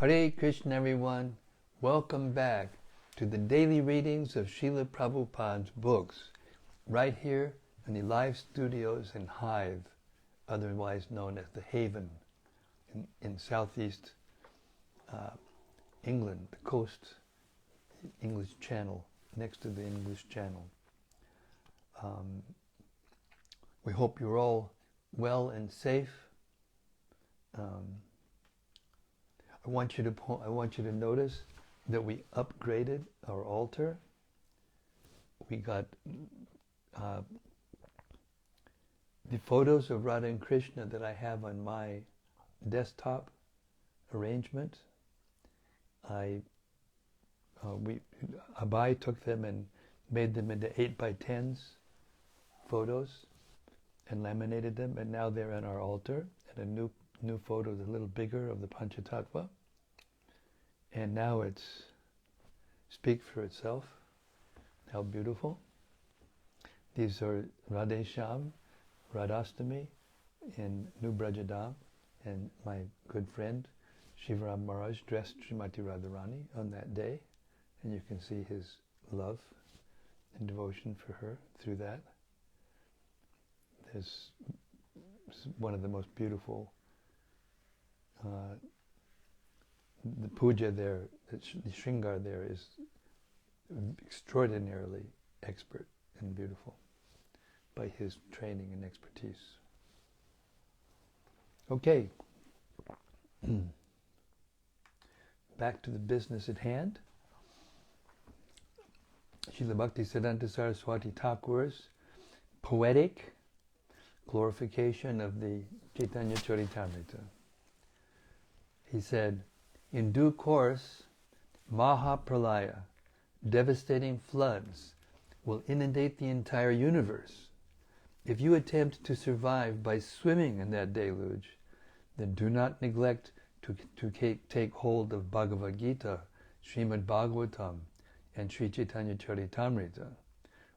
Hare Krishna, everyone. Welcome back to the daily readings of Srila Prabhupada's books, right here in the live studios in Hive, otherwise known as the Haven, in southeast England, the coast, English Channel, next to the English Channel. We hope you're all well and safe. I want you to notice that we upgraded our altar. We got the photos of Radha and Krishna that I have on my desktop arrangement. Abai took them and made them into 8x10s photos and laminated them, and now they're on our altar. And a new photo is a little bigger of the Panchatattva. And now it's speak for itself. How beautiful. These are Radhe Shyam, Radhastami in New Brajadam, and my good friend Shivaram Maharaj dressed Srimati Radharani on that day, and you can see his love and devotion for her through that. There's one of the most beautiful the puja there, the shringar there is extraordinarily expert and beautiful by his training and expertise. Okay, back to the business at hand. Srila Bhaktisiddhanta Saraswati Thakur's poetic glorification of the Caitanya-caritämrta. He said, in due course, Mahapralaya, devastating floods, will inundate the entire universe. If you attempt to survive by swimming in that deluge, then do not neglect to take hold of Bhagavad Gita, Srimad Bhagavatam, and Sri Caitanya-caritämrta.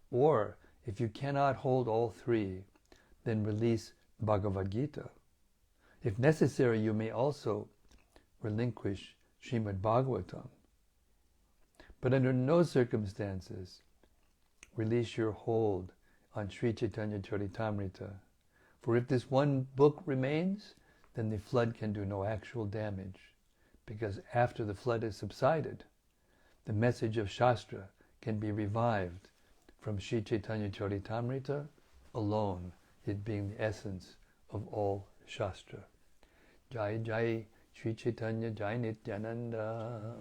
Or, if you cannot hold all three, then release Bhagavad Gita. If necessary, you may also relinquish Srimad Bhagavatam. But under no circumstances release your hold on Sri Caitanya-caritämrta. For if this one book remains, then the flood can do no actual damage, because after the flood has subsided, the message of Shastra can be revived from Sri Caitanya-caritämrta alone, it being the essence of all Shastra. Jai Jai Sri Chaitanya Jai Nityananda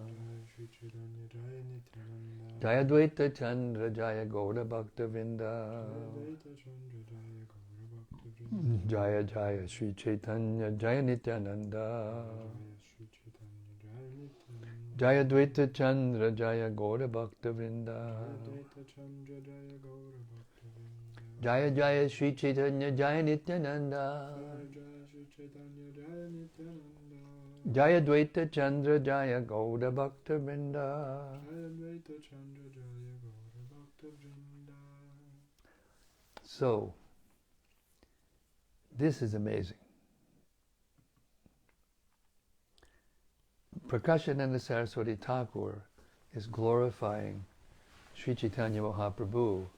Jaya Dvaita Chandra Jaya Gaura Bhakta Vrinda Jaya Jaya Sri Chaitanya Jaya Nityananda Jaya Dvaita Chandra Jaya Gaura Bhakta Vrinda Jaya Jaya Sri Chaitanya Jaya Nityananda Jaya Dvaita Chandra Jaya Gaura Bhakta Vrinda. So, this is amazing. Prakashananda Saraswati Thakur is glorifying Sri Chaitanya Mahaprabhu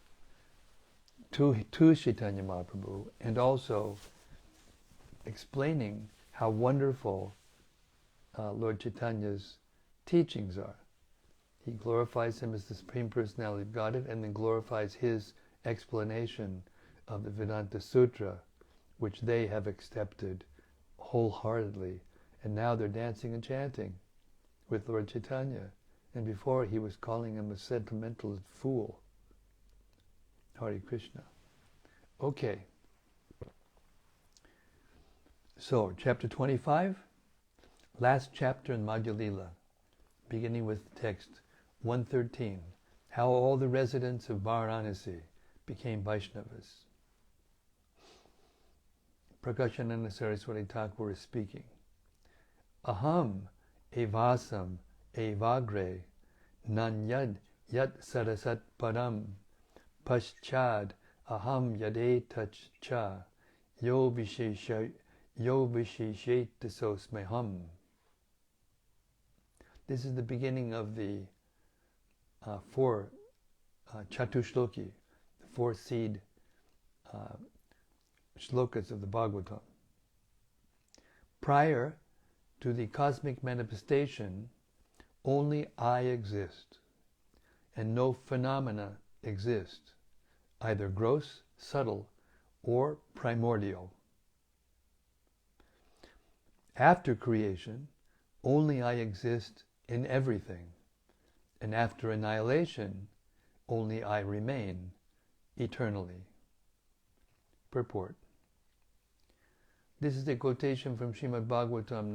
to Chaitanya Mahaprabhu, and also explaining how wonderful Lord Chaitanya's teachings are. He glorifies him as the Supreme Personality of Godhead, and then glorifies his explanation of the Vedanta Sutra, which they have accepted wholeheartedly. And now they're dancing and chanting with Lord Chaitanya. And before, he was calling him a sentimental fool. Hare Krishna. Okay. So, chapter 25, last chapter in Madhya-lila, beginning with text 113, how all the residents of Väränasi became Vaisñavas. Prakashananda Saraswati Thakur is speaking. Aham evasam evagre nanyad yat sarasat param paschad aham yadetach cha yo vishesheta sosmeham. This is the beginning of the four chatushloki, the four seed shlokas of the Bhagavatam. Prior to the cosmic manifestation, only I exist, and no phenomena exist, either gross, subtle, or primordial. After creation, only I exist in everything, and after annihilation, only I remain eternally. Purport. This is a quotation from Srimad Bhagavatam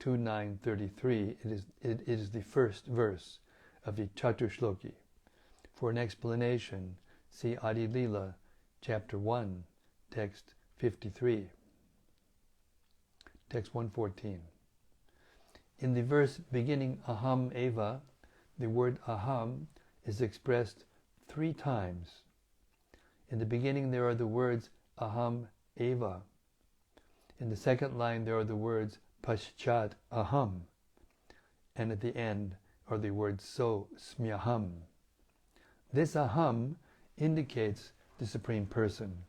9.2.9.33. It is the first verse of the Chatushloki. For an explanation, see Madhya-lila, chapter 1, text 53. Text 114. In the verse beginning Aham Eva, the word Aham is expressed 3 times. In the beginning there are the words Aham Eva. In the second line there are the words Paschat Aham. And at the end are the words So Smyaham. This Aham indicates the Supreme Person.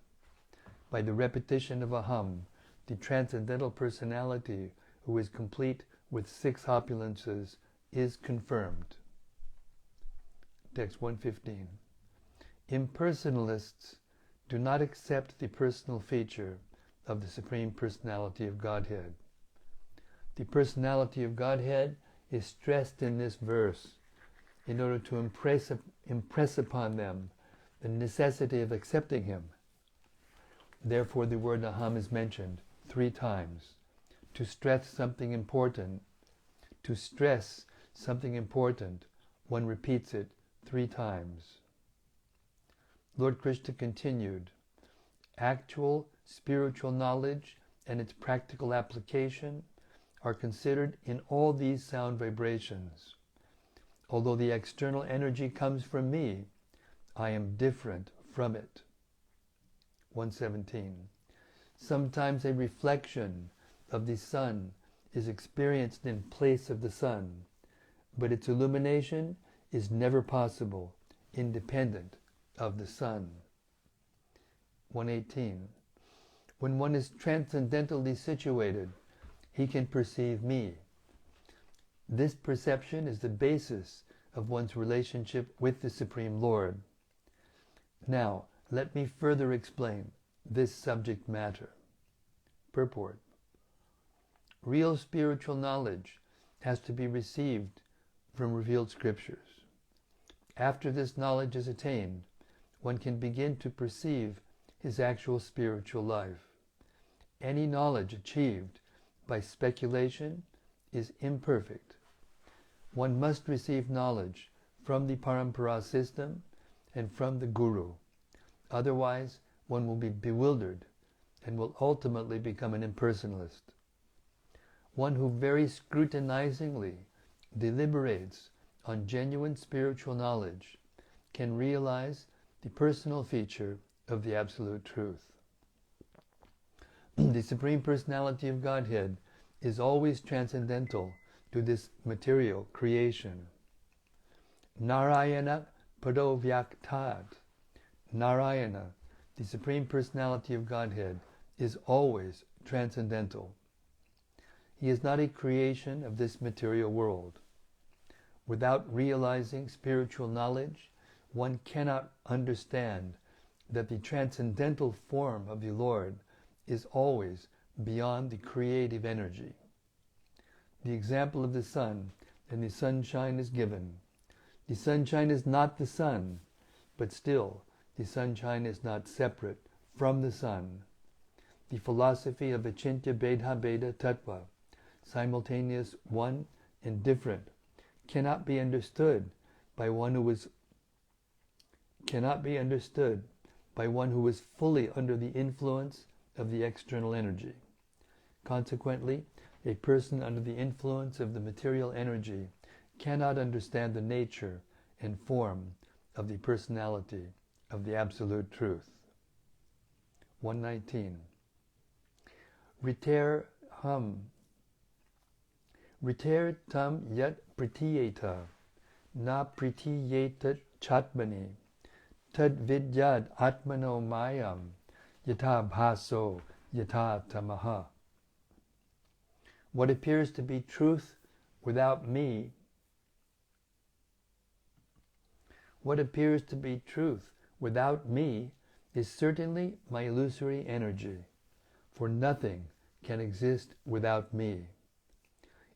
By the repetition of Aham, the transcendental personality, who is complete with 6 opulences, is confirmed. Text 115. Impersonalists do not accept the personal feature of the Supreme Personality of Godhead. The Personality of Godhead is stressed in this verse in order to impress upon them the necessity of accepting Him. Therefore the word Aham is mentioned 3 times. To stress something important, one repeats it 3 times. Lord Krishna continued, actual spiritual knowledge and its practical application are considered in all these sound vibrations. Although the external energy comes from me, I am different from it. 117. Sometimes a reflection of the sun is experienced in place of the sun, but its illumination is never possible, independent of the sun. 118. When one is transcendentally situated, he can perceive me. This perception is the basis of one's relationship with the Supreme Lord. Now, let me further explain this subject matter. Purport. Real spiritual knowledge has to be received from revealed scriptures. After this knowledge is attained, one can begin to perceive his actual spiritual life. Any knowledge achieved by speculation is imperfect. One must receive knowledge from the Parampara system and from the Guru. Otherwise, one will be bewildered and will ultimately become an impersonalist. One who very scrutinizingly deliberates on genuine spiritual knowledge can realize the personal feature of the Absolute Truth. The Supreme Personality of Godhead is always transcendental to this material creation. Narayana Padovyaktat. Narayana, the Supreme Personality of Godhead, is always transcendental. He is not a creation of this material world. Without realizing spiritual knowledge, one cannot understand that the transcendental form of the Lord is always beyond the creative energy. The example of the sun and the sunshine is given. The sunshine is not the sun, but still the sunshine is not separate from the sun. The philosophy of Achintya Bheda Bheda Tattva, simultaneous, one and different, cannot be understood by one who is fully under the influence of the external energy. Consequently, a person under the influence of the material energy cannot understand the nature and form of the personality of the Absolute Truth. 119. Riter tam yat pritiyeta, na pritiyeta chatmani, tad vidyad atmano mayam, yata bhaso yata tamaha. What appears to be truth without me, is certainly my illusory energy, for nothing can exist without me.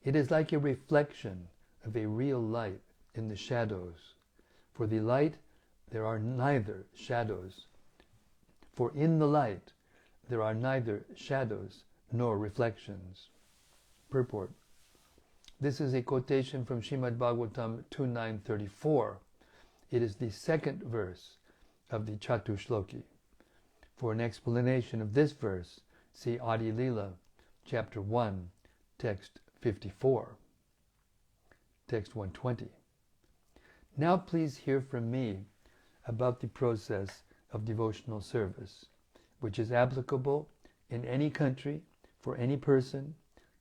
It is like a reflection of a real light in the shadows. For the light there are neither shadows. For in the light there are neither shadows nor reflections. Purport. This is a quotation from Srimad Bhagavatam 2.9.34. It is the second verse of the Chatushloki. For an explanation of this verse, see Madhya-lila, chapter 1, text 54. Text 120. Now please hear from me about the process of devotional service, which is applicable in any country, for any person,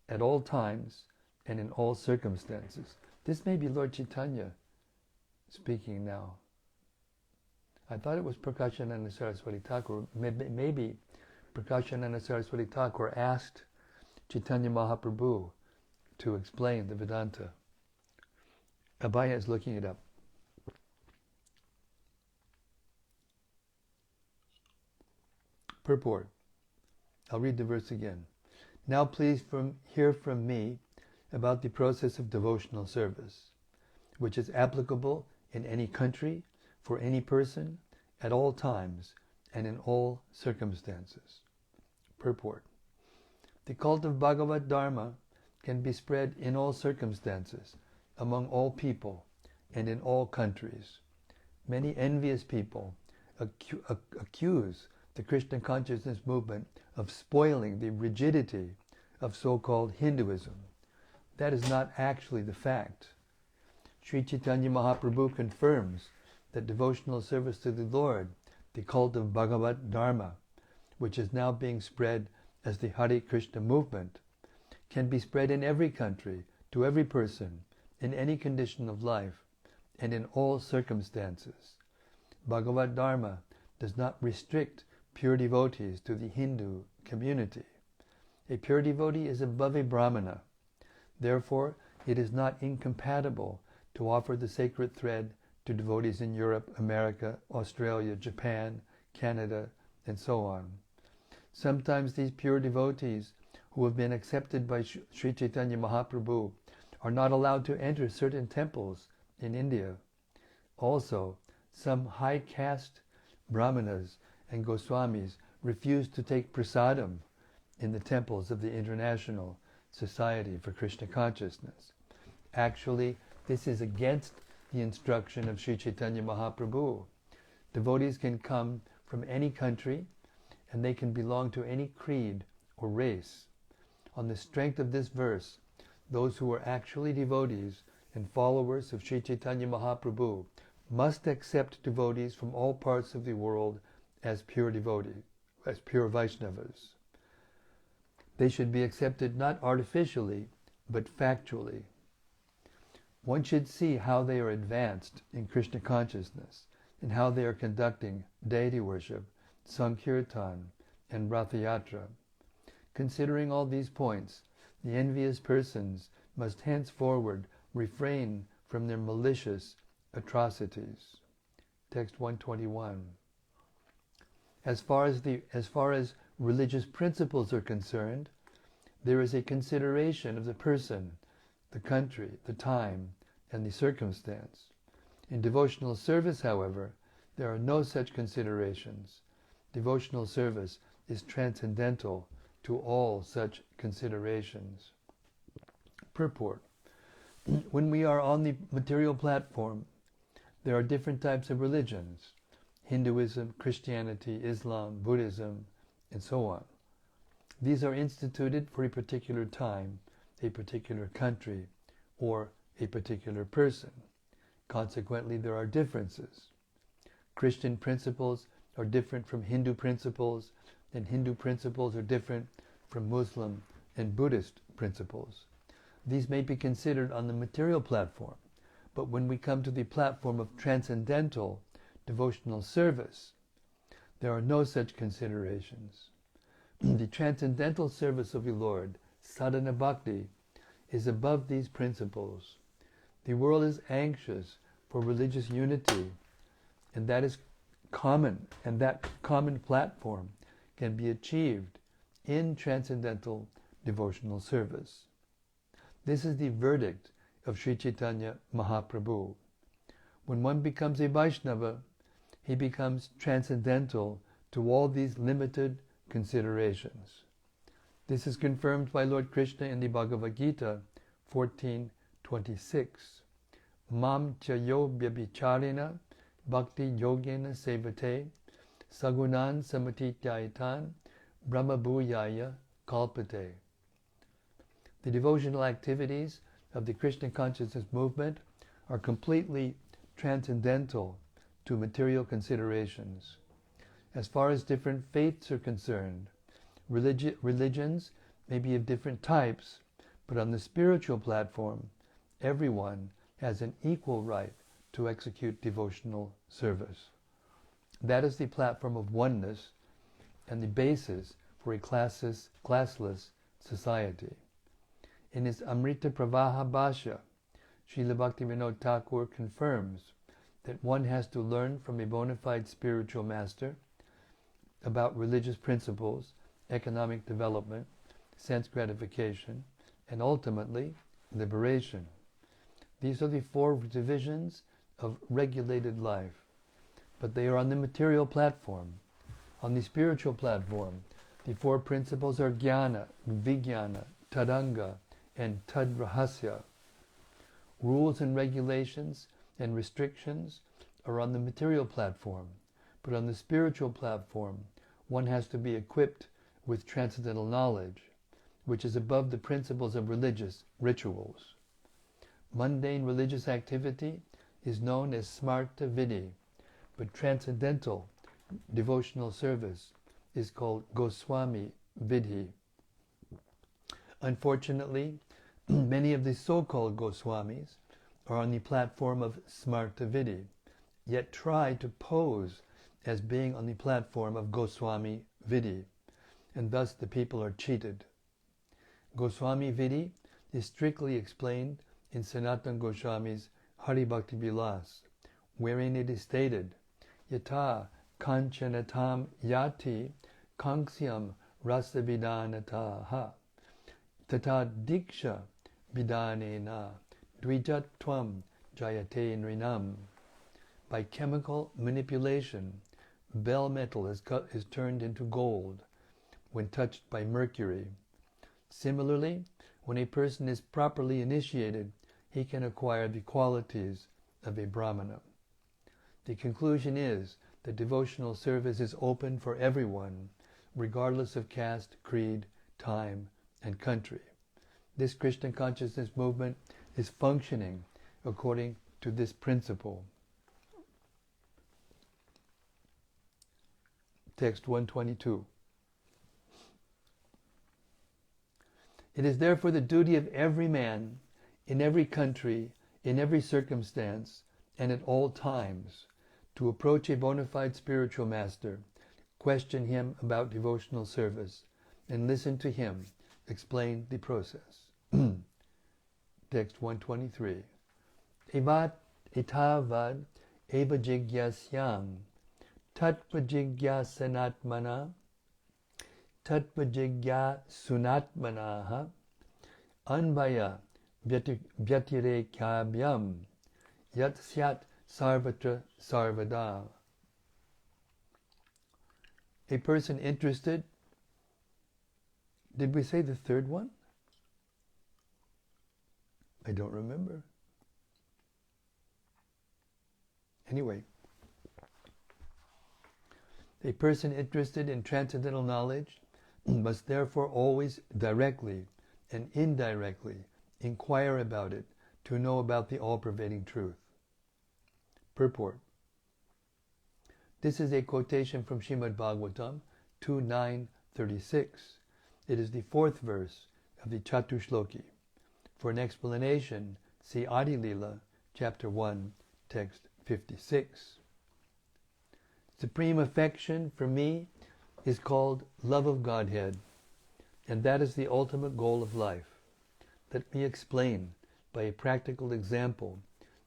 at all times, and in all circumstances. This may be Lord Chaitanya speaking now. I thought it was Prakashananda Saraswati Thakur. Maybe Prakashananda Saraswati Thakur asked Chaitanya Mahaprabhu to explain the Vedanta. Abhaya is looking it up. Purport. I'll read the verse again. Now please hear from me about the process of devotional service, which is applicable in any country, for any person, at all times, and in all circumstances. Purport. The cult of Bhagavad Dharma can be spread in all circumstances, among all people, and in all countries. Many envious people accuse the Krishna consciousness movement of spoiling the rigidity of so-called Hinduism. That is not actually the fact. Sri Chaitanya Mahaprabhu confirms that devotional service to the Lord, the cult of Bhagavad Dharma, which is now being spread as the Hare Krishna movement, can be spread in every country, to every person, in any condition of life, and in all circumstances. Bhagavad Dharma does not restrict pure devotees to the Hindu community. A pure devotee is above a Brahmana. Therefore, it is not incompatible to offer the sacred thread to devotees in Europe, America, Australia, Japan, Canada, and so on. Sometimes these pure devotees who have been accepted by Sri Chaitanya Mahaprabhu are not allowed to enter certain temples in India. Also, some high caste Brahmanas and Goswamis refuse to take prasadam in the temples of the International Society for Krishna Consciousness. Actually, this is against the instruction of Sri Chaitanya Mahaprabhu. Devotees can come from any country, and they can belong to any creed or race. On the strength of this verse, those who are actually devotees and followers of Sri Chaitanya Mahaprabhu must accept devotees from all parts of the world as pure devotees, as pure Vaisñavas. They should be accepted not artificially, but factually. One should see how they are advanced in Krishna consciousness and how they are conducting deity worship, Sankirtan, and Rathayatra. Considering all these points, the envious persons must henceforward refrain from their malicious atrocities. Text 121. As far as religious principles are concerned, there is a consideration of the person, the country, the time, and the circumstance. In devotional service, however, there are no such considerations. Devotional service is transcendental to all such considerations. Purport. When we are on the material platform, there are different types of religions: Hinduism, Christianity, Islam, Buddhism, and so on. These are instituted for a particular time, a particular country, or a particular person. Consequently, there are differences. Christian principles are different from Hindu principles, and Hindu principles are different from Muslim and Buddhist principles. These may be considered on the material platform, but when we come to the platform of transcendental devotional service, there are no such considerations. The transcendental service of the Lord, sadhana bhakti, is above these principles. The world is anxious for religious unity, and that is common, and that common platform can be achieved in transcendental devotional service. This is the verdict of Sri Chaitanya Mahaprabhu. When one becomes a Vaisñava, he becomes transcendental to all these limited considerations. This is confirmed by Lord Krishna in the Bhagavad Gita 14:26. Mam chayo vyabhicharena bhakti yogena sevate sagunan samatityaitan brahma bhuyaya kalpate. The devotional activities of the Krishna consciousness movement are completely transcendental to material considerations. As far as different faiths are concerned, religions may be of different types, but on the spiritual platform, everyone has an equal right to execute devotional service. That is the platform of oneness and the basis for a classless society. In his Amrita Pravaha Bhashya, Srila Bhaktivinoda Thakur confirms that one has to learn from a bona fide spiritual master about religious principles, economic development, sense gratification, and ultimately liberation. These are the four divisions of regulated life, but they are on the material platform. On the spiritual platform, the four principles are jnana, vijnana, tadanga, and tadrahasya. Rules and regulations and restrictions are on the material platform, but on the spiritual platform, one has to be equipped with transcendental knowledge, which is above the principles of religious rituals. Mundane religious activity is known as smarta vidhi, but transcendental devotional service is called Goswami vidhi. Unfortunately, many of the so-called Goswamis are on the platform of smarta vidhi, yet try to pose as being on the platform of Goswami vidhi, and thus the people are cheated. Goswami vidhi is strictly explained in Sanatana Goswami's Hari Bhakti Vilas, wherein it is stated, Yata kanchanatam yati kanksyam rasa vidanataha tata diksha vidanena dvijatvam jayate nrinam. By chemical manipulation, bell metal is turned into gold when touched by mercury. Similarly, when a person is properly initiated, he can acquire the qualities of a brahmana. The conclusion is that devotional service is open for everyone, regardless of caste, creed, time, and country. This Krishna consciousness movement is functioning according to this principle. Text 122. It is therefore the duty of every man, in every country, in every circumstance, and at all times, to approach a bona fide spiritual master, question him about devotional service, and listen to him explain the process. Text 123. Evat itavad eva jigyasyam tattvajigyasanatmana tattvajigyasunatmanaha anvaya vyatirekyabyam yat syat sarvatra sarvada. A person interested. Did we say the third one? I don't remember. Anyway, a person interested in transcendental knowledge must therefore always directly and indirectly inquire about it to know about the all-pervading truth. Purport. This is a quotation from Srimad Bhagavatam 2.9.36. It is the fourth verse of the Chatushloki. For an explanation, see Madhya-lila, chapter 1, text 56. Supreme affection for me is called love of Godhead, and that is the ultimate goal of life. Let me explain by a practical example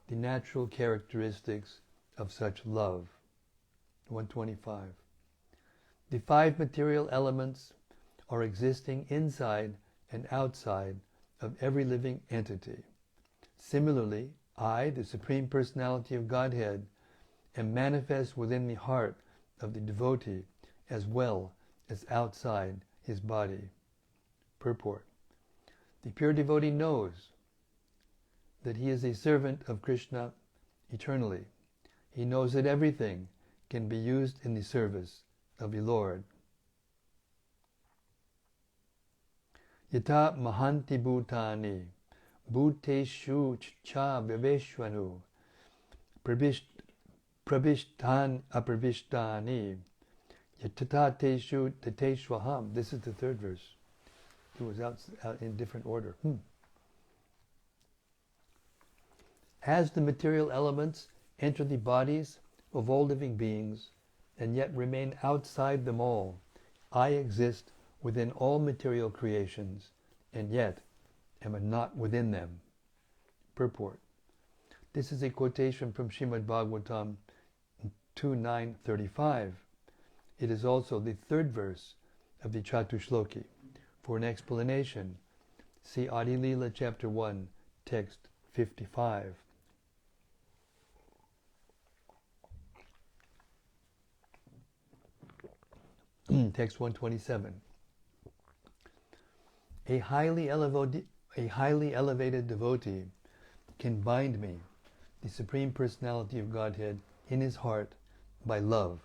the natural characteristics of such love. 125. The 5 material elements are existing inside and outside of every living entity. Similarly, I, the Supreme Personality of Godhead, am manifest within the heart of the devotee as well as outside his body. Purport. The pure devotee knows that he is a servant of Krishna eternally. He knows that everything can be used in the service of the Lord. Yata mahanti bhutani bhuteshu cha viveshvanu prabhishtan aprabhishtani yatatateshu tateshvaham. This is the third verse. It was out in different order. As the material elements enter the bodies of all living beings and yet remain outside them all, I exist within all material creations and yet am not within them. Purport. This is a quotation from Srimad Bhagavatam 2.9.35. It is also the third verse of the Chatushloki. For an explanation, see Madhya-lila chapter 1, text 55. Text 127. A highly elevated devotee can bind me, the Supreme Personality of Godhead, in his heart by love.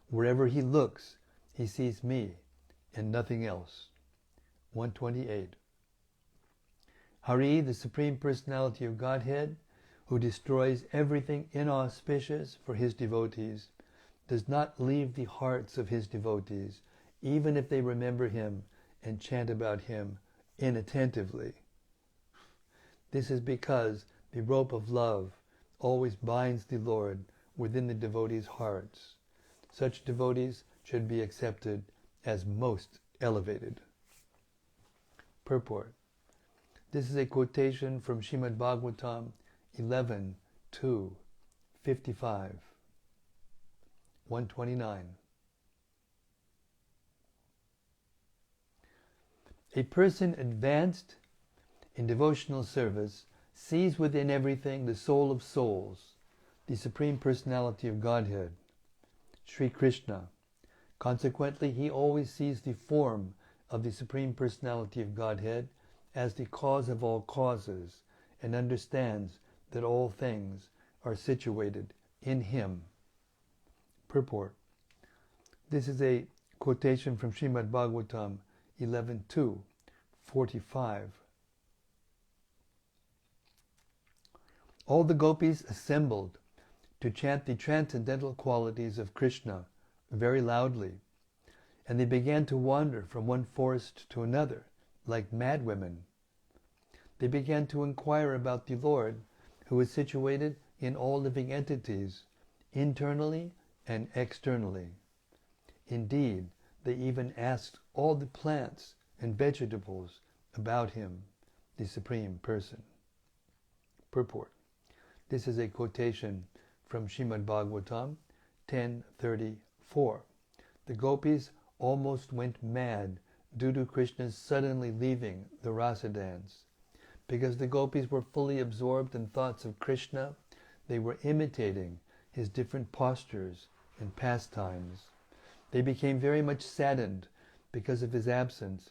Wherever he looks, he sees me and nothing else. 128. Hari, the Supreme Personality of Godhead, who destroys everything inauspicious for his devotees, does not leave the hearts of his devotees, even if they remember him and chant about him inattentively. This is because the rope of love always binds the Lord within the devotees' hearts. Such devotees should be accepted as most elevated. Purport. This is a quotation from Srimad Bhagavatam 11.2.55. 129. A person advanced in devotional service sees within everything the soul of souls, the Supreme Personality of Godhead, Sri Krishna. Consequently, he always sees the form of the Supreme Personality of Godhead as the cause of all causes and understands that all things are situated in him. Purport. This is a quotation from Srimad Bhagavatam 11.2.45. All the gopis assembled to chant the transcendental qualities of Krishna very loudly, and they began to wander from one forest to another like madwomen. They began to inquire about the Lord, who is situated in all living entities, internally and externally. Indeed, they even asked all the plants and vegetables about him, the Supreme Person. Purport. This is a quotation from Srimad Bhagavatam 10.34. The gopis almost went mad due to Krishna's suddenly leaving the rasa dance. Because the gopis were fully absorbed in thoughts of Krishna, they were imitating his different postures and pastimes. They became very much saddened because of his absence,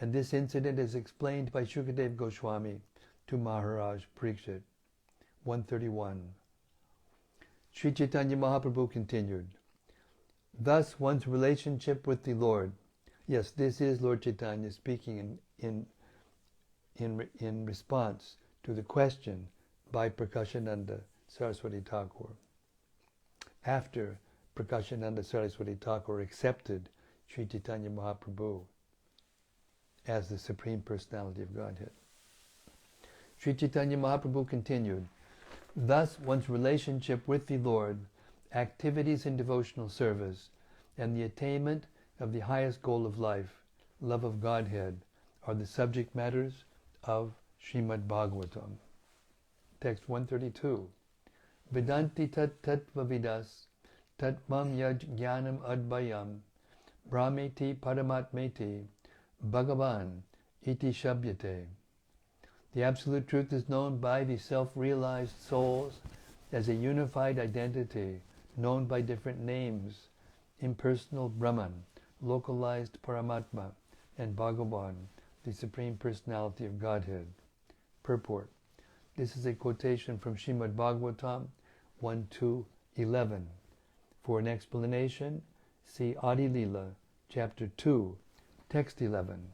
and this incident is explained by Shukadev Goswami to Maharaj Parikshit. 131. Sri Chaitanya Mahaprabhu continued, thus one's relationship with the Lord. Yes, this is Lord Chaitanya speaking in response to the question by Prakashananda Saraswati Thakur. After Prakashananda Saraswati Thakur accepted Sri Chaitanya Mahaprabhu as the Supreme Personality of Godhead. Sri Chaitanya Mahaprabhu continued, thus one's relationship with the Lord, activities in devotional service, and the attainment of the highest goal of life, love of Godhead, are the subject matters of Srimad Bhagavatam. Text 132. Vedanti tat tattvavidas tatvam yaj jnanam advayam brahmeti paramatmeti bhagavan iti shabhyate. The Absolute Truth is known by the self-realized souls as a unified identity, known by different names: impersonal Brahman, localized Paramatma, and Bhagavan, the Supreme Personality of Godhead. Purport. This is a quotation from Srimad Bhagavatam 1.2.11. For an explanation, see Madhya-lila, Chapter 2, Text 11.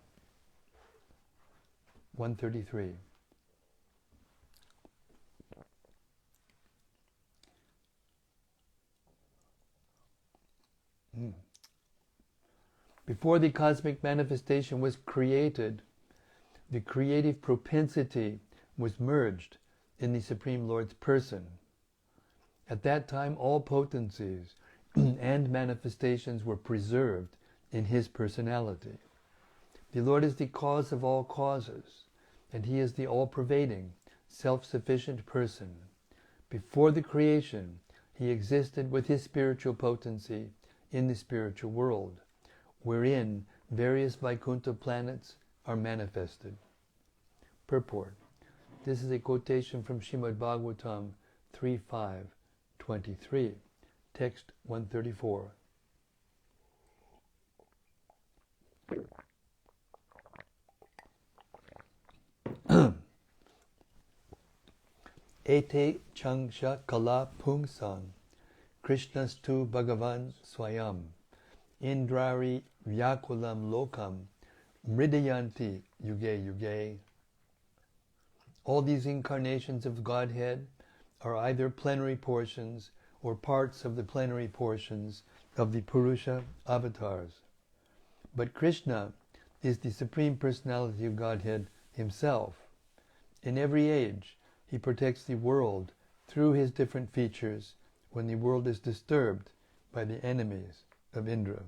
133. Before the cosmic manifestation was created, the creative propensity was merged in the Supreme Lord's person. At that time, all potencies and manifestations were preserved in His personality. The Lord is the cause of all causes, and He is the all-pervading, self-sufficient person. Before the creation, He existed with His spiritual potency in the spiritual world, wherein various Vaikuntha planets are manifested. Purport. This is a quotation from Srimad Bhagavatam 3.5.23, text 134. Ete changsha kala pungsang Krishnastu Bhagavan Swayam Indrari Vyakulam Lokam Mridayanti Yuge Yuge. All these incarnations of Godhead are either plenary portions or parts of the plenary portions of the Purusha avatars. But Krishna is the Supreme Personality of Godhead Himself. In every age, He protects the world through His different features when the world is disturbed by the enemies of Indra.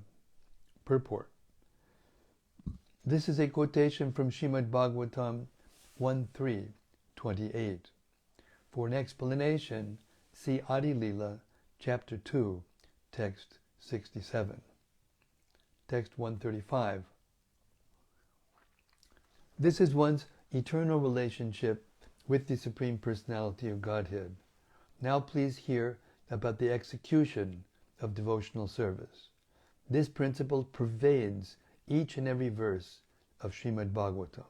Purport. This is a quotation from Srimad Bhagavatam 1.3.28. For an explanation, see Madhya-lila, Chapter 2, Text 67. Text 135. This is one's eternal relationship with the Supreme Personality of Godhead. Now please hear about the execution of devotional service. This principle pervades each and every verse of Srimad Bhagavatam.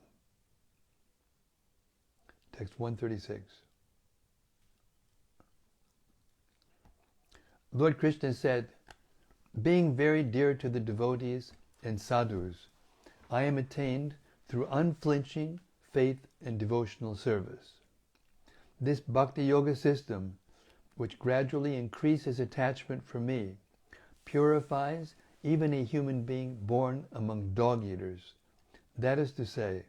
Text 136. Lord Krishna said, being very dear to the devotees and sadhus, I am attained through unflinching faith and devotional service. This Bhakti Yoga system, which gradually increases attachment for me, purifies even a human being born among dog-eaters. That is to say,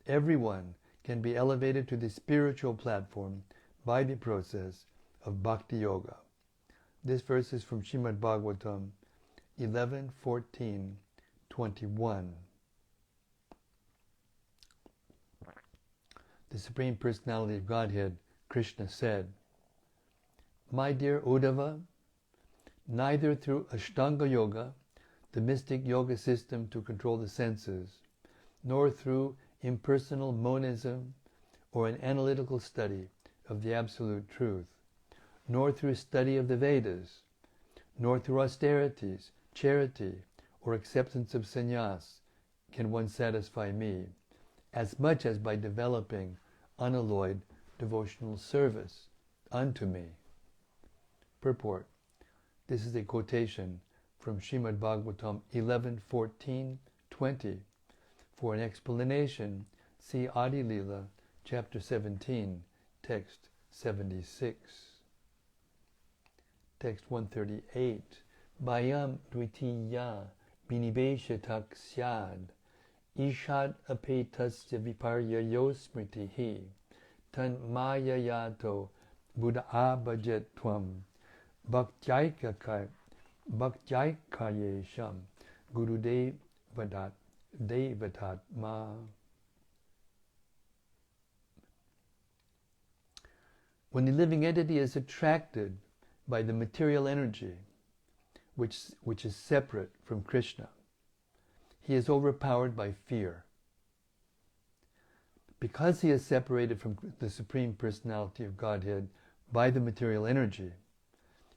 everyone can be elevated to the spiritual platform by the process of Bhakti Yoga. This verse is from Srimad Bhagavatam 11:14-21. The Supreme Personality of Godhead, Krishna, said, my dear Uddhava, neither through Ashtanga Yoga, the mystic yoga system to control the senses, nor through impersonal monism or an analytical study of the Absolute Truth, nor through study of the Vedas, nor through austerities, charity, or acceptance of sannyas can one satisfy me, as much as by developing unalloyed devotional service unto me. Purport. This is a quotation from Srimad Bhagavatam 11:14-20. For an explanation, see Madhya-lila, Chapter 17, Text 76. Text 138. Bhayam dvitiya biniveshatak syad ishad apetasya viparya yo smritihi tan maya yato buddha abhajet tvam bhakjaikaye sham gurudev vadat devatat ma. When the living entity is attracted by the material energy, which is separate from Krishna, he is overpowered by fear. Because he is separated from the Supreme Personality of Godhead by the material energy,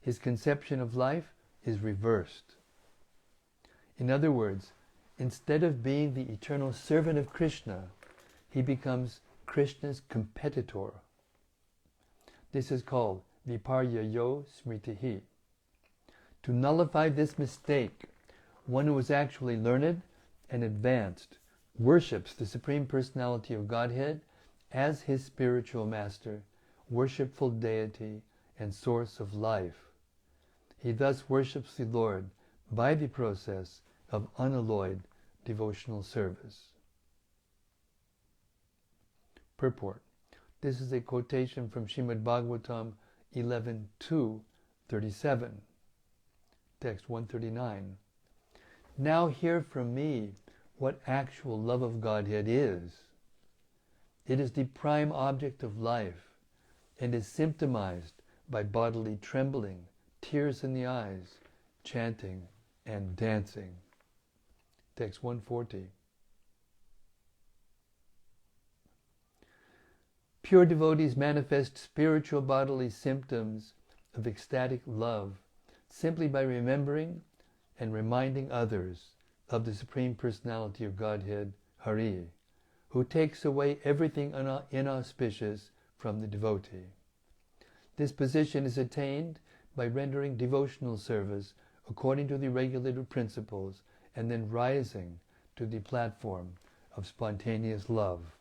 his conception of life is reversed. In other words, instead of being the eternal servant of Krishna, he becomes Krishna's competitor. This is called viparyayo smritihi. To nullify this mistake, one who is actually learned and advanced worships the Supreme Personality of Godhead as his spiritual master, worshipful deity, and source of life. He thus worships the Lord by the process of unalloyed devotional service. Purport. This is a quotation from Srimad Bhagavatam 11.2.37, text 139. Now hear from me what actual love of Godhead is. It is the prime object of life and is symptomized by bodily trembling, tears in the eyes, chanting, and dancing. Text 140. Pure devotees manifest spiritual bodily symptoms of ecstatic love simply by remembering and reminding others of the Supreme Personality of Godhead, Hari, who takes away everything inauspicious from the devotee. This position is attained by rendering devotional service according to the regulated principles and then rising to the platform of spontaneous love.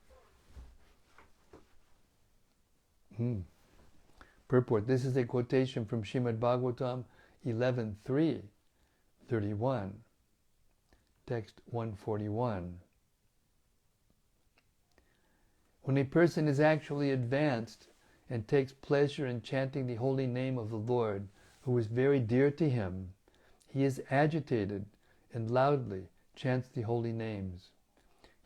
Purport. This is a quotation from Srimad Bhagavatam 11.3.31, text 141. When a person is actually advanced and takes pleasure in chanting the holy name of the Lord, who is very dear to him, he is agitated and loudly chants the holy names.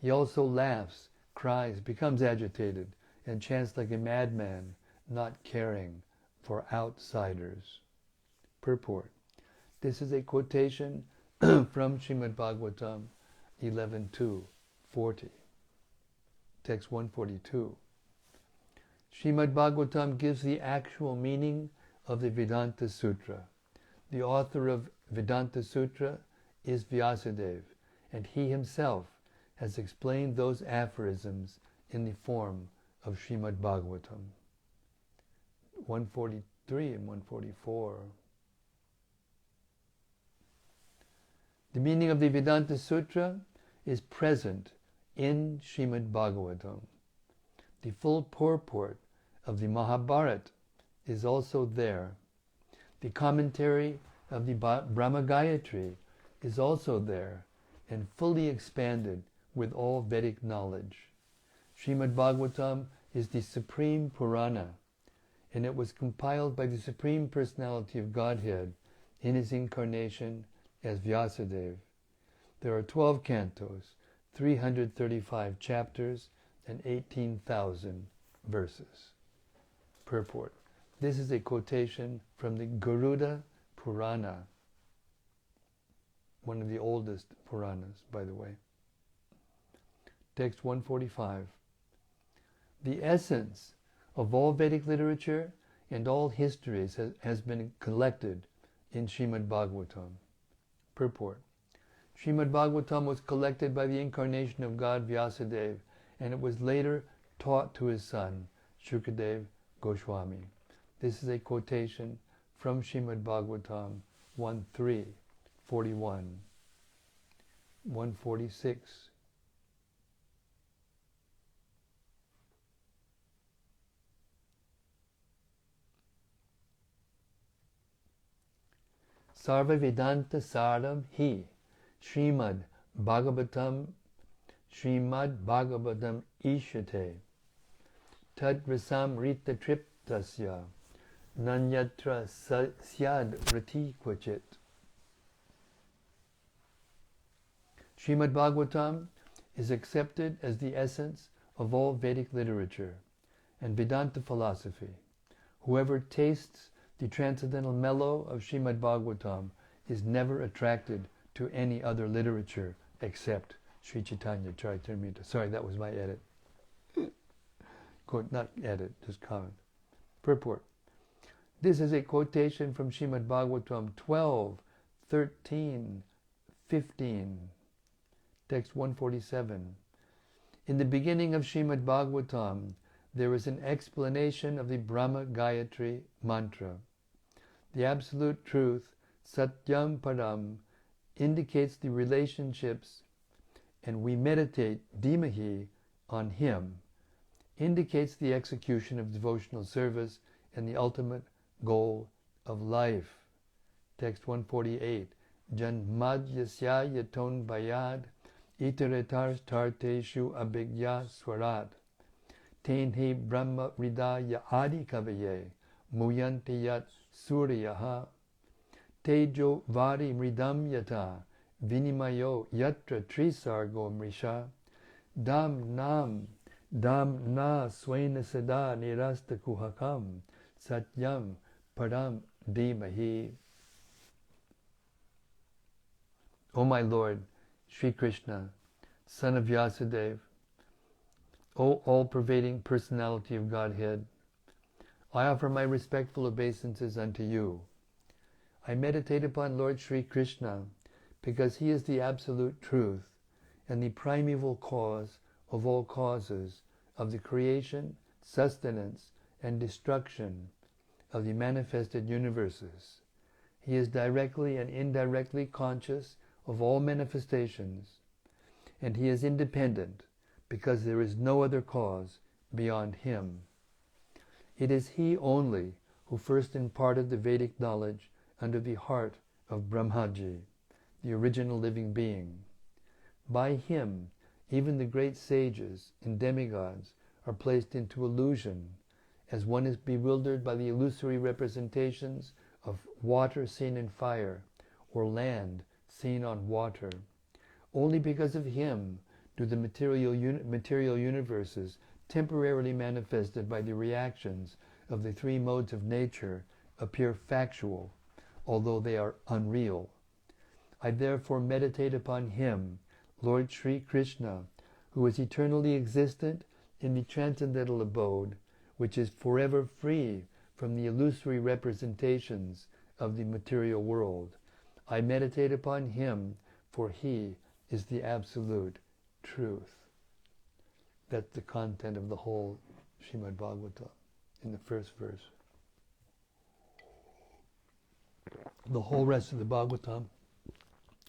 He also laughs, cries, becomes agitated, and chants like a madman, not caring for outsiders. Purport. This is a quotation from Srimad Bhagavatam 11.2.40, text 142. Srimad Bhagavatam gives the actual meaning of the Vedanta Sutra. The author of Vedanta Sutra is Vyasadeva, and he himself has explained those aphorisms in the form of Srimad Bhagavatam. 143 and 144. The meaning of the Vedanta Sutra is present in Srimad Bhagavatam. The full purport of the Mahabharata is also there. The commentary of the Brahma Gayatri is also there and fully expanded with all Vedic knowledge. Srimad Bhagavatam is the supreme Purana, and it was compiled by the Supreme Personality of Godhead in his incarnation as Vyasadeva. There are 12 cantos, 335 chapters, and 18,000 verses. Purport. This is a quotation from the Garuda Purana, one of the oldest Puranas, by the way. Text 145. The essence of all Vedic literature and all histories has been collected in Srimad Bhagavatam. Purport. Srimad Bhagavatam was collected by the incarnation of God Vyasadeva, and it was later taught to his son, Shukadeva Goswami. This is a quotation from Srimad Bhagavatam 1.3, 41, 146. Sarva Vedanta Saram Hi Srimad Bhagavatam Ishate tad rasam rita triptasya nanyatra syad rati kvachit. Srimad Bhagavatam is accepted as the essence of all Vedic literature and Vedanta philosophy. Whoever tastes the transcendental mellow of Srimad Bhagavatam is never attracted to any other literature except Sri Caitanya-caritämrta. Sorry, that was my edit. Quote, not edit, just comment. Purport. This is a quotation from Srimad Bhagavatam 12, 13, 15. Text 147. In the beginning of Srimad Bhagavatam, there is an explanation of the Brahma Gayatri mantra. The absolute truth, Satyam Param, indicates the relationships, and we meditate, Dhimahi, on Him, indicates the execution of devotional service and the ultimate goal of life. Text 148. Janmadhyasya yaton bayad iteretar tarteshu abhigya swarat tenhi brahma ridaya adi kavaye muyanti yat suryaha tejo vari mridam yata vinimayo yatra trisargo mrisha dam na swena sada nirasta kuhakam satyam param dhimahi. O my Lord, Sri Krishna, Son of Vyasadeva, O all-pervading personality of Godhead, I offer my respectful obeisances unto you. I meditate upon Lord Sri Krishna because He is the absolute truth and the primeval cause of all causes of the creation, sustenance, and destruction of the manifested universes. He is directly and indirectly conscious of all manifestations, and He is independent because there is no other cause beyond Him. It is He only who first imparted the Vedic knowledge under the heart of Brahmaji, the original living being. By Him, even the great sages and demigods are placed into illusion, as one is bewildered by the illusory representations of water seen in fire, or land seen on water. Only because of Him do the material universes temporarily manifested by the reactions of the three modes of nature appear factual, although they are unreal. I therefore meditate upon Him, Lord Sri Krishna, who is eternally existent in the transcendental abode, which is forever free from the illusory representations of the material world. I meditate upon Him, for He is the absolute truth. That's the content of the whole Srimad Bhagavatam in the first verse. The whole rest of the Bhagavatam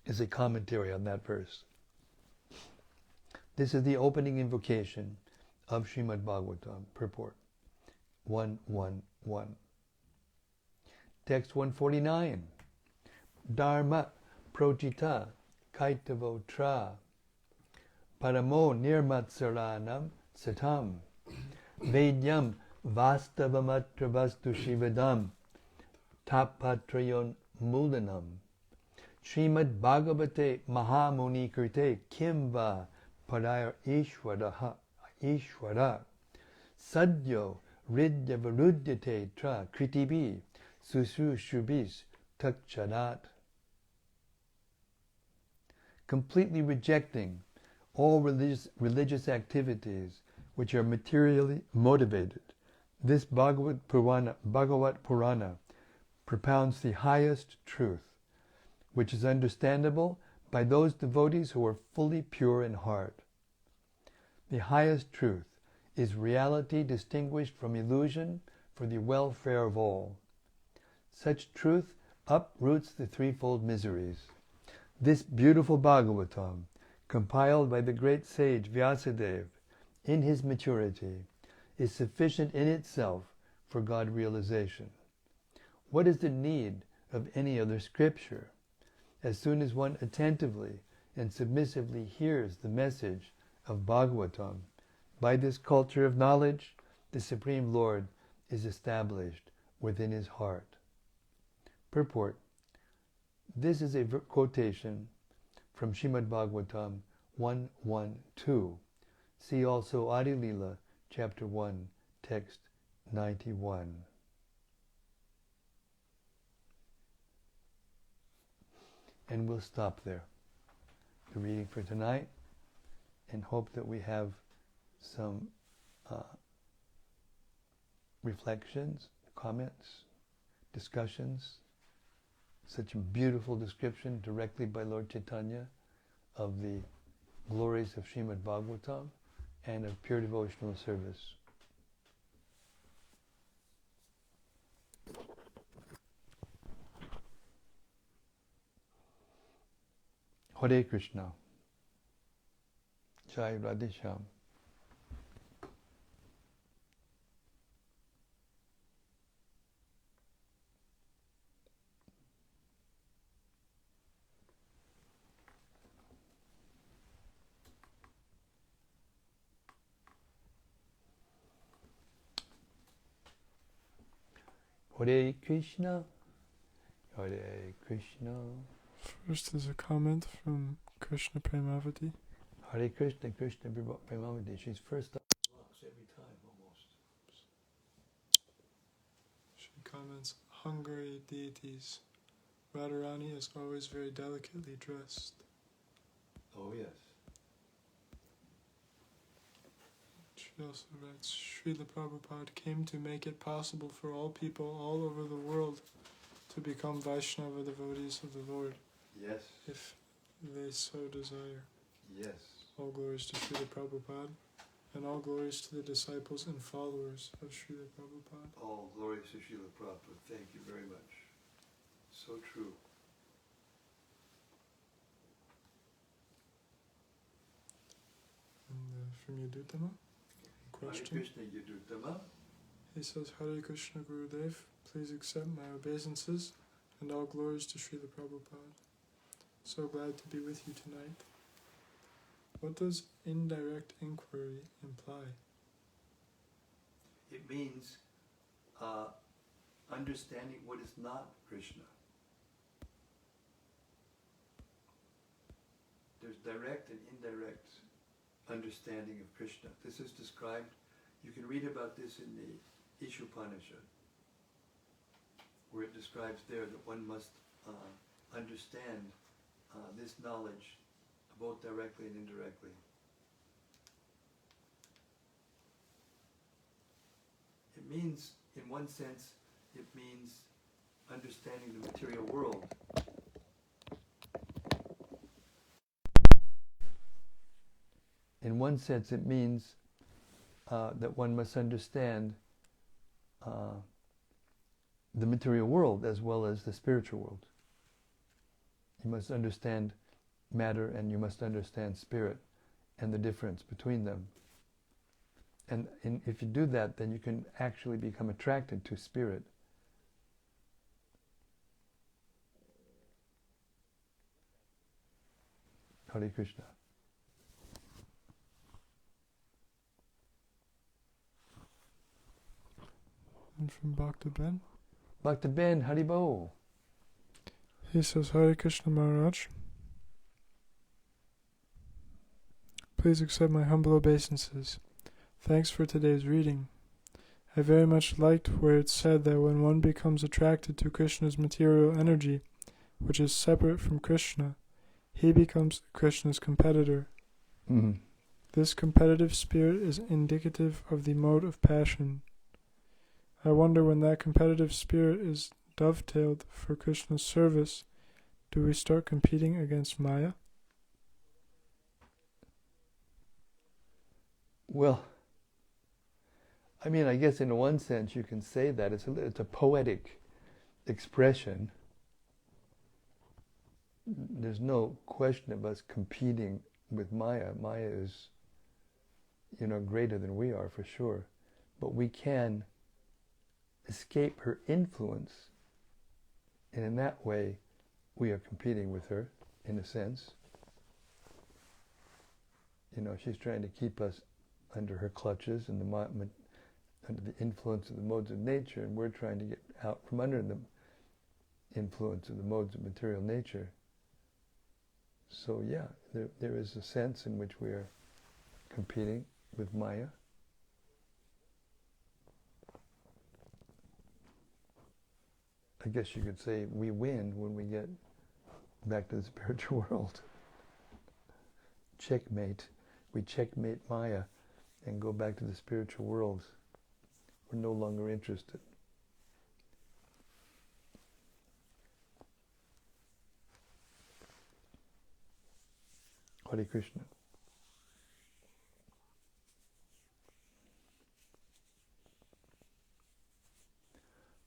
is a commentary on that verse. This is the opening invocation of Srimad Bhagavatam. Purport 111. Text 149. Dharma projita kaitavo tra paramo nirmatsaranam satam vedyam vastavamatra vastu shivadam tapatrayon mulanam Srimad Bhagavate Mahamuni Kirte Kimva Padayar Ishwara Sadyo Ridya Varudyate Tra Kritibi Susu Shubis Takchadat. Completely rejecting all religious activities which are materially motivated, this Bhagavat Purana propounds the highest truth, which is understandable by those devotees who are fully pure in heart. The highest truth is reality distinguished from illusion for the welfare of all. Such truth uproots the threefold miseries. This beautiful Bhagavatam, compiled by the great sage Vyasadeva in his maturity, is sufficient in itself for God realization. What is the need of any other scripture? As soon as one attentively and submissively hears the message of Bhagavatam, by this culture of knowledge, the Supreme Lord is established within his heart. Purport. This is a quotation from Srimad Bhagavatam 1:1-2. See also Madhya-lila, chapter 1, text 91. And we'll stop there, the reading for tonight, and hope that we have some reflections, comments, discussions. Such a beautiful description directly by Lord Chaitanya of the glories of Srimad Bhagavatam and of pure devotional service. Hare Krishna. Jai Radhe Shyam. Hare Krishna, Hare Krishna. First is a comment from Krishna Premavati. Hare Krishna, Krishna Premavati. She's first up every time almost. She comments, Hungary deities. Radharani is always very delicately dressed. Oh yes. She also writes, Srila Prabhupada came to make it possible for all people all over the world to become Vaisñava devotees of the Lord. Yes. If they so desire. Yes. All glories to Srila Prabhupada, and all glories to the disciples and followers of Srila Prabhupada. All glories to Srila Prabhupada. Thank you very much. So true. And from Yudutama, question. Hare Krishna Yudutama. He says, Hare Krishna Gurudev, please accept my obeisances, and all glories to Srila Prabhupada. So glad to be with you tonight. What does indirect inquiry imply? It means understanding what is not Krishna. There's direct and indirect understanding of Krishna. This is described, you can read about this in the Ishupanishad, where it describes there that one must understand this knowledge both directly and indirectly. It means, in one sense, it means understanding the material world. In one sense, it means that one must understand the material world as well as the spiritual world. You must understand matter and you must understand spirit and the difference between them. And if you do that, then you can actually become attracted to spirit. Hare Krishna. And from Bhakta Ben. Bhakta Ben, Haribo. He says, Hare Krishna Maharaj, please accept my humble obeisances. Thanks for today's reading. I very much liked where it said that when one becomes attracted to Krishna's material energy, which is separate from Krishna, he becomes Krishna's competitor. Mm-hmm. This competitive spirit is indicative of the mode of passion. I wonder, when that competitive spirit is dovetailed for Krishna's service, do we start competing against Maya? Well, I mean, I guess in one sense you can say that. It's a poetic expression. There's no question of us competing with Maya. Maya is, greater than we are, for sure. But we can escape her influence, and in that way we are competing with her, in a sense. She's trying to keep us under her clutches, and under the influence of the modes of nature, and we're trying to get out from under the influence of the modes of material nature. So yeah, there is a sense in which we are competing with Maya. I guess you could say we win when we get back to the spiritual world. Checkmate. We checkmate Maya and go back to the spiritual world. We're no longer interested. Hare Krishna.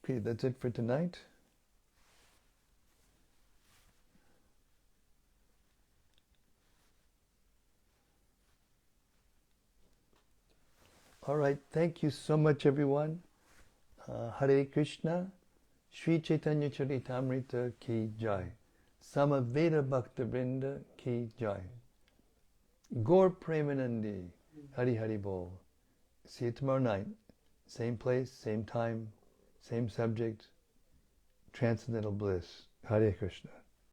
Okay, that's it for tonight. All right, thank you so much, everyone. Hare Krishna, Sri Caitanya-caritämrta ki jai. Samaveda Bhakta Vrinda ki jai. Gaur Premanandi, Hari Hari Bol. See you tomorrow night. Same place, same time, same subject. Transcendental bliss. Hare Krishna.